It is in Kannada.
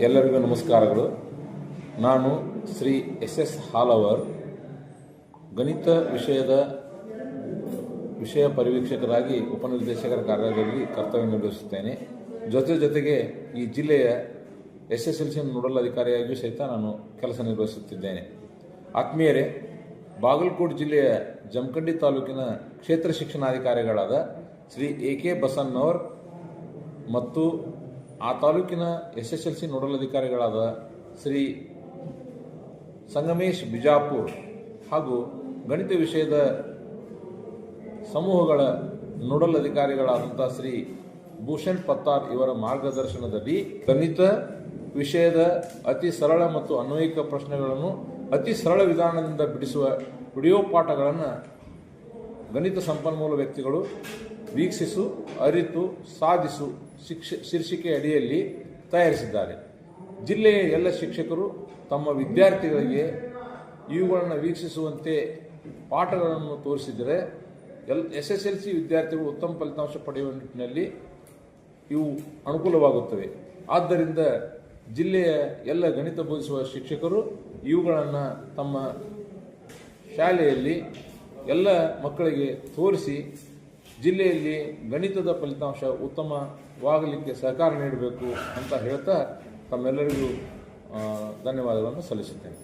ಎಲ್ಲರಿಗೂ ನಮಸ್ಕಾರಗಳು. ನಾನು ಶ್ರೀ ಎಸ್ ಹಾಲವರ್, ಗಣಿತ ವಿಷಯ ಪರಿವೀಕ್ಷಕರಾಗಿ ಉಪನಿರ್ದೇಶಕರ ಕಾರ್ಯಾಲಯದಲ್ಲಿ ಕರ್ತವ್ಯ ನಿರ್ವಹಿಸುತ್ತೇನೆ. ಜೊತೆಗೆ ಈ ಜಿಲ್ಲೆಯ SSLC ನೋಡಲ್ ಅಧಿಕಾರಿಯಾಗಿಯೂ ಸಹಿತ ನಾನು ಕೆಲಸ ನಿರ್ವಹಿಸುತ್ತಿದ್ದೇನೆ. ಆತ್ಮೀಯರೇ, ಬಾಗಲಕೋಟೆ ಜಿಲ್ಲೆಯ ಜಮಖಂಡಿ ತಾಲೂಕಿನ ಕ್ಷೇತ್ರ ಶಿಕ್ಷಣಾಧಿಕಾರಿಗಳಾದ ಶ್ರೀ AK ಬಸನ್ನವರ್ ಮತ್ತು ಆ ತಾಲೂಕಿನ SSLC ನೋಡಲ್ ಅಧಿಕಾರಿಗಳಾದ ಶ್ರೀ ಸಂಗಮೇಶ್ ಬಿಜಾಪುರ್ ಹಾಗೂ ಗಣಿತ ವಿಷಯದ ಸಮೂಹಗಳ ನೋಡಲ್ ಅಧಿಕಾರಿಗಳಾದಂಥ ಶ್ರೀ ಭೂಷಣ್ ಪತ್ತಾರ್ ಇವರ ಮಾರ್ಗದರ್ಶನದಲ್ಲಿ ಗಣಿತ ವಿಷಯದ ಅತಿ ಸರಳ ಮತ್ತು ಅನ್ವಯಿಕ ಪ್ರಶ್ನೆಗಳನ್ನು ಅತಿ ಸರಳ ವಿಧಾನದಿಂದ ಬಿಡಿಸುವ ವಿಡಿಯೋ ಪಾಠಗಳನ್ನು ಗಣಿತ ಸಂಪನ್ಮೂಲ ವ್ಯಕ್ತಿಗಳು ವೀಕ್ಷಿಸು, ಅರಿತು, ಸಾಧಿಸು ಶೀರ್ಷಿಕೆ ಅಡಿಯಲ್ಲಿ ತಯಾರಿಸಿದ್ದಾರೆ. ಜಿಲ್ಲೆಯ ಎಲ್ಲ ಶಿಕ್ಷಕರು ತಮ್ಮ ವಿದ್ಯಾರ್ಥಿಗಳಿಗೆ ಇವುಗಳನ್ನು ವೀಕ್ಷಿಸುವಂತೆ ಪಾಠಗಳನ್ನು ತೋರಿಸಿದರೆ SSLC ವಿದ್ಯಾರ್ಥಿಗಳು ಉತ್ತಮ ಫಲಿತಾಂಶ ಪಡೆಯುವ ನಿಟ್ಟಿನಲ್ಲಿ ಇವು ಅನುಕೂಲವಾಗುತ್ತವೆ. ಆದ್ದರಿಂದ ಜಿಲ್ಲೆಯ ಎಲ್ಲ ಗಣಿತ ಬೋಧಿಸುವ ಶಿಕ್ಷಕರು ಇವುಗಳನ್ನು ತಮ್ಮ ಶಾಲೆಯಲ್ಲಿ ಎಲ್ಲ ಮಕ್ಕಳಿಗೆ ತೋರಿಸಿ ಜಿಲ್ಲೆಯಲ್ಲಿ ಗಣಿತದ ಫಲಿತಾಂಶ ಉತ್ತಮವಾಗಲಿಕ್ಕೆ ಸಹಕಾರ ನೀಡಬೇಕು ಅಂತ ಹೇಳ್ತಾ ತಮ್ಮೆಲ್ಲರಿಗೂ ಧನ್ಯವಾದಗಳನ್ನು ಸಲ್ಲಿಸುತ್ತೇನೆ.